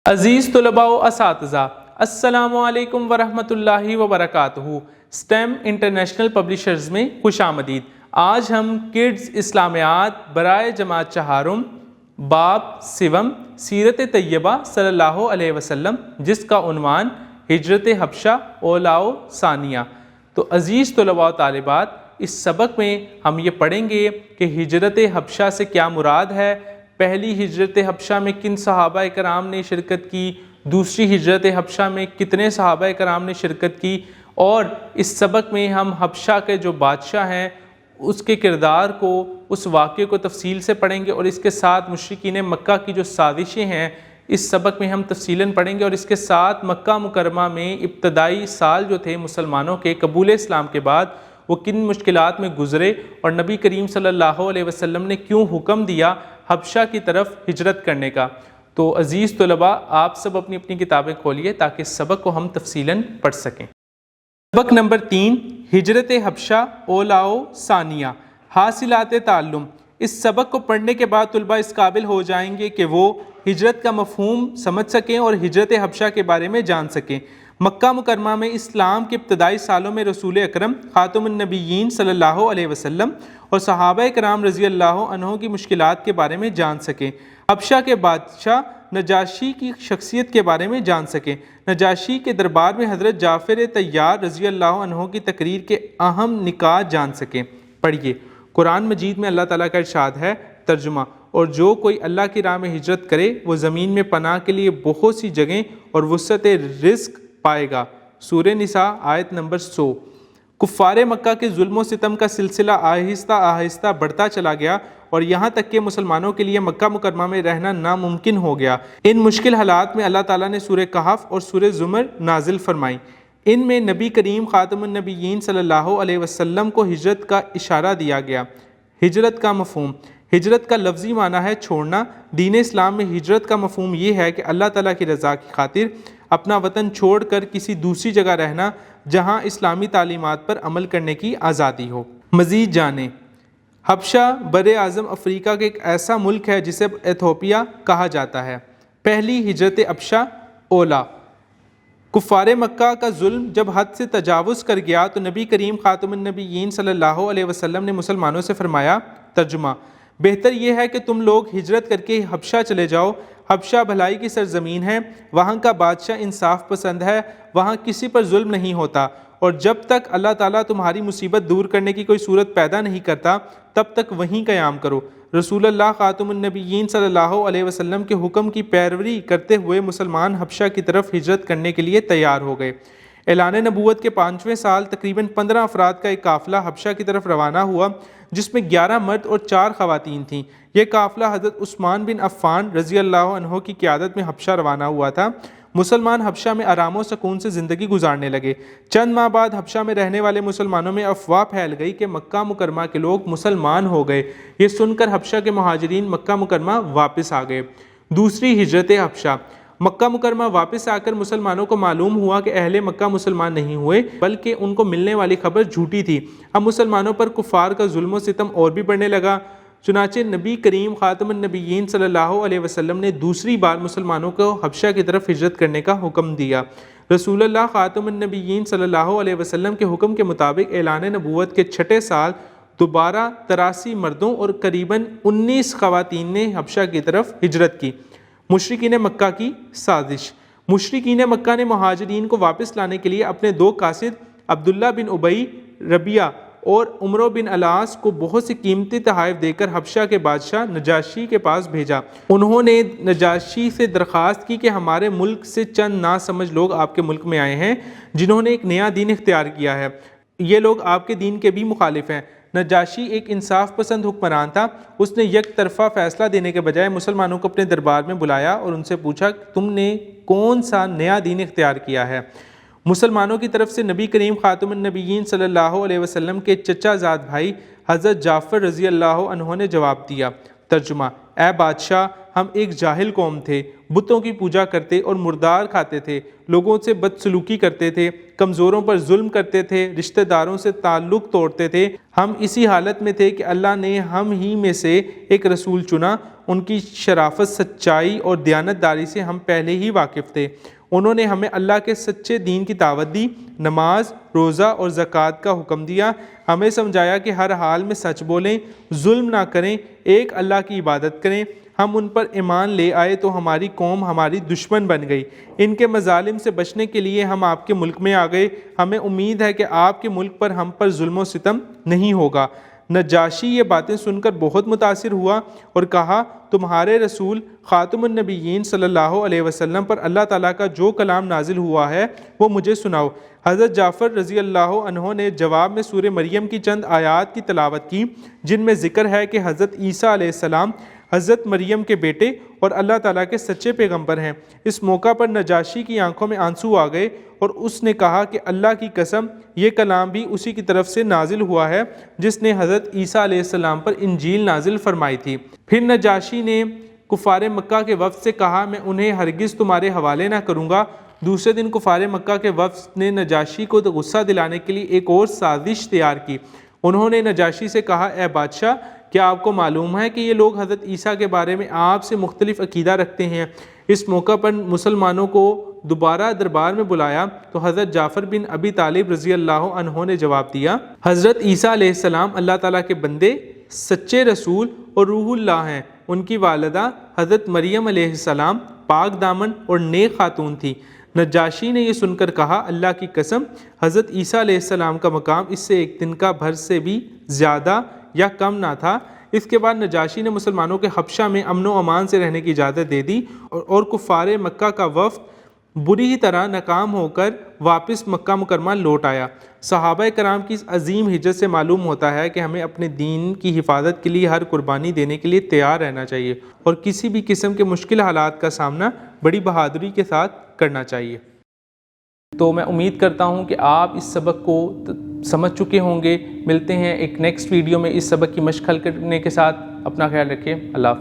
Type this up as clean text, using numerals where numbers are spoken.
عزیز طلباء و اساتذہ، السلام علیکم ورحمۃ اللہ وبرکاتہ۔ سٹیم انٹرنیشنل پبلشرز میں خوش آمدید۔ آج ہم کڈز اسلامیات برائے جماعت چہارم باب سوم سیرت طیبہ صلی اللہ علیہ وسلم، جس کا عنوان ہجرت حبشہ اولا و ثانیہ۔ تو عزیز طلباء و طالبات، اس سبق میں ہم یہ پڑھیں گے کہ ہجرت حبشہ سے کیا مراد ہے، پہلی ہجرت حبشہ میں کن صحابہ کرام نے شرکت کی، دوسری ہجرت حبشہ میں کتنے صحابہ کرام نے شرکت کی، اور اس سبق میں ہم حبشہ کے جو بادشاہ ہیں اس کے کردار کو، اس واقعے کو تفصیل سے پڑھیں گے، اور اس کے ساتھ مشرکین مکہ کی جو سازشیں ہیں اس سبق میں ہم تفصیلاً پڑھیں گے، اور اس کے ساتھ مکہ مکرمہ میں ابتدائی سال جو تھے مسلمانوں کے قبول اسلام کے بعد وہ کن مشکلات میں گزرے، اور نبی کریم صلی اللہ علیہ وسلم نے کیوں حکم دیا حبشہ کی طرف ہجرت کرنے کا۔ تو عزیز طلباء، آپ سب اپنی اپنی کتابیں کھولیے تاکہ اس سبق کو ہم تفصیلاً پڑھ سکیں۔ سبق نمبر 3، ہجرت حبشہ اولا و ثانیہ، حاصلات تعلم۔ اس سبق کو پڑھنے کے بعد طلباء اس قابل ہو جائیں گے کہ وہ ہجرت کا مفہوم سمجھ سکیں اور ہجرت حبشہ کے بارے میں جان سکیں۔ مکہ مکرمہ میں اسلام کے ابتدائی سالوں میں رسول اکرم خاتم النبیین صلی اللہ علیہ وسلم اور صحابہ کرام رضی اللہ عنہ کی مشکلات کے بارے میں جان سکیں۔ حبشہ کے بادشاہ نجاشی کی شخصیت کے بارے میں جان سکیں۔ نجاشی کے دربار میں حضرت جعفر طیار رضی اللہ عنہ کی تقریر کے اہم نکات جان سکیں۔ پڑھیے، قرآن مجید میں اللہ تعالیٰ کا ارشاد ہے، ترجمہ: اور جو کوئی اللہ کی راہ میں ہجرت کرے وہ زمین میں پناہ کے لیے بہت سی جگہیں اور وسعت رزق پائے گا۔ سورہ نساء آیت نمبر 100۔ کفار مکہ کے ظلم و ستم کا سلسلہ آہستہ آہستہ بڑھتا چلا گیا اور یہاں تک کہ مسلمانوں کے لیے مکہ مکرمہ میں رہنا ناممکن ہو گیا۔ ان مشکل حالات میں اللہ تعالیٰ نے سورہ کہف اور سورہ زمر نازل فرمائی۔ ان میں نبی کریم خاتم النبیین صلی اللہ علیہ وسلم کو ہجرت کا اشارہ دیا گیا۔ ہجرت کا مفہوم۔ ہجرت کا لفظی معنی ہے چھوڑنا۔ دین اسلام میں ہجرت کا مفہوم یہ ہے کہ اللہ تعالیٰ کی رضا کی خاطر اپنا وطن چھوڑ کر کسی دوسری جگہ رہنا جہاں اسلامی تعلیمات پر عمل کرنے کی آزادی ہو۔ مزید جانیں۔ حبشہ بر اعظم افریقہ کا ایک ایسا ملک ہے جسے ایتھوپیا کہا جاتا ہے۔ پہلی ہجرت حبشہ اولا۔ کفار مکہ کا ظلم جب حد سے تجاوز کر گیا تو نبی کریم خاتم النبیین صلی اللہ علیہ وسلم نے مسلمانوں سے فرمایا، ترجمہ: بہتر یہ ہے کہ تم لوگ ہجرت کر کے حبشہ چلے جاؤ۔ حبشہ بھلائی کی سرزمین ہے، وہاں کا بادشاہ انصاف پسند ہے، وہاں کسی پر ظلم نہیں ہوتا، اور جب تک اللہ تعالیٰ تمہاری مصیبت دور کرنے کی کوئی صورت پیدا نہیں کرتا تب تک وہیں قیام کرو۔ رسول اللہ خاتم النبیین صلی اللہ علیہ وسلم کے حکم کی پیروی کرتے ہوئے مسلمان حبشہ کی طرف ہجرت کرنے کے لیے تیار ہو گئے۔ اعلان نبوت کے 5ویں سال تقریباً 15 افراد کا ایک قافلہ حبشہ کی طرف روانہ ہوا جس میں 11 مرد اور 4 خواتین تھیں۔ یہ قافلہ حضرت عثمان بن عفان رضی اللہ عنہ کی قیادت میں حبشہ روانہ ہوا تھا۔ مسلمان حبشہ میں آرام و سکون سے زندگی گزارنے لگے۔ چند ماہ بعد حبشہ میں رہنے والے مسلمانوں میں افواہ پھیل گئی کہ مکہ مکرمہ کے لوگ مسلمان ہو گئے۔ یہ سن کر حبشہ کے مہاجرین مکہ مکرمہ واپس آ گئے۔ دوسری ہجرت حبشہ۔ مکہ مکرمہ واپس آ کر مسلمانوں کو معلوم ہوا کہ اہل مکہ مسلمان نہیں ہوئے بلکہ ان کو ملنے والی خبر جھوٹی تھی۔ اب مسلمانوں پر کفار کا ظلم و ستم اور بھی بڑھنے لگا۔ چنانچہ نبی کریم خاتم النبیین صلی اللہ علیہ وسلم نے دوسری بار مسلمانوں کو حبشہ کی طرف ہجرت کرنے کا حکم دیا۔ رسول اللہ خاتم النبیین صلی اللہ علیہ وسلم کے حکم کے مطابق اعلان نبوت کے 6 سال دوبارہ 83 مردوں اور قریباً 19 خواتین نے حبشہ کی طرف ہجرت کی۔ مشرکین مکہ کی سازش۔ مشرکین مکہ نے مہاجرین کو واپس لانے کے لیے اپنے 2 قاصد عبداللہ بن ابی ربیعہ اور عمرو بن العاص کو بہت سی قیمتی تحائف دے کر حبشہ کے بادشاہ نجاشی کے پاس بھیجا۔ انہوں نے نجاشی سے درخواست کی کہ ہمارے ملک سے چند ناسمجھ لوگ آپ کے ملک میں آئے ہیں جنہوں نے ایک نیا دین اختیار کیا ہے۔ یہ لوگ آپ کے دین کے بھی مخالف ہیں۔ نجاشی ایک انصاف پسند حکمران تھا۔ اس نے یک طرفہ فیصلہ دینے کے بجائے مسلمانوں کو اپنے دربار میں بلایا اور ان سے پوچھا کہ تم نے کون سا نیا دین اختیار کیا ہے؟ مسلمانوں کی طرف سے نبی کریم خاتم النبیین صلی اللہ علیہ وسلم کے چچا زاد بھائی حضرت جعفر رضی اللہ عنہ نے جواب دیا، ترجمہ: اے بادشاہ، ہم ایک جاہل قوم تھے، بتوں کی پوجا کرتے اور مردار کھاتے تھے، لوگوں سے بدسلوکی کرتے تھے، کمزوروں پر ظلم کرتے تھے، رشتہ داروں سے تعلق توڑتے تھے۔ ہم اسی حالت میں تھے کہ اللہ نے ہم ہی میں سے ایک رسول چنا۔ ان کی شرافت، سچائی اور دیانتداری سے ہم پہلے ہی واقف تھے۔ انہوں نے ہمیں اللہ کے سچے دین کی دعوت دی، نماز، روزہ اور زکوٰۃ کا حکم دیا، ہمیں سمجھایا کہ ہر حال میں سچ بولیں، ظلم نہ کریں، ایک اللہ کی عبادت کریں۔ ہم ان پر ایمان لے آئے تو ہماری قوم ہماری دشمن بن گئی۔ ان کے مظالم سے بچنے کے لیے ہم آپ کے ملک میں آ گئے۔ ہمیں امید ہے کہ آپ کے ملک پر ہم پر ظلم و ستم نہیں ہوگا۔ نجاشی یہ باتیں سن کر بہت متاثر ہوا اور کہا، تمہارے رسول خاتم النبیین صلی اللہ علیہ وسلم پر اللہ تعالیٰ کا جو کلام نازل ہوا ہے وہ مجھے سناؤ۔ حضرت جعفر رضی اللہ عنہ نے جواب میں سورہ مریم کی چند آیات کی تلاوت کی، جن میں ذکر ہے کہ حضرت عیسیٰ علیہ السلام حضرت مریم کے بیٹے اور اللہ تعالیٰ کے سچے پیغمبر ہیں۔ اس موقع پر نجاشی کی آنکھوں میں آنسو آ گئے اور اس نے کہا کہ اللہ کی قسم، یہ کلام بھی اسی کی طرف سے نازل ہوا ہے جس نے حضرت عیسیٰ علیہ السلام پر انجیل نازل فرمائی تھی۔ پھر نجاشی نے کفار مکہ کے وفد سے کہا، میں انہیں ہرگز تمہارے حوالے نہ کروں گا۔ دوسرے دن کفار مکہ کے وفد نے نجاشی کو غصہ دلانے کے لیے ایک اور سازش تیار کی۔ انہوں نے نجاشی سے کہا، اے بادشاہ، کیا آپ کو معلوم ہے کہ یہ لوگ حضرت عیسیٰ کے بارے میں آپ سے مختلف عقیدہ رکھتے ہیں؟ اس موقع پر مسلمانوں کو دوبارہ دربار میں بلایا تو حضرت جعفر بن ابی طالب رضی اللہ عنہ نے جواب دیا، حضرت عیسیٰ علیہ السلام اللہ تعالیٰ کے بندے، سچے رسول اور روح اللہ ہیں۔ ان کی والدہ حضرت مریم علیہ السلام پاک دامن اور نیک خاتون تھی۔ نجاشی نے یہ سن کر کہا، اللہ کی قسم، حضرت عیسیٰ علیہ السلام کا مقام اس سے ایک دن کا بھر سے بھی زیادہ یا کم نہ تھا۔ اس کے بعد نجاشی نے مسلمانوں کے حبشہ میں امن و امان سے رہنے کی اجازت دے دی اور کفار مکہ کا وفد بری ہی طرح ناکام ہو کر واپس مکہ مکرمہ لوٹ آیا۔ صحابہ کرام کی اس عظیم ہجرت سے معلوم ہوتا ہے کہ ہمیں اپنے دین کی حفاظت کے لیے ہر قربانی دینے کے لیے تیار رہنا چاہیے اور کسی بھی قسم کے مشکل حالات کا سامنا بڑی بہادری کے ساتھ کرنا چاہیے۔ تو میں امید کرتا ہوں کہ آپ اس سبق کو سمجھ چکے ہوں گے۔ ملتے ہیں ایک نیکسٹ ویڈیو میں اس سبق کی مشق حل کرنے کے ساتھ۔ اپنا خیال رکھیں۔ اللہ حافظ۔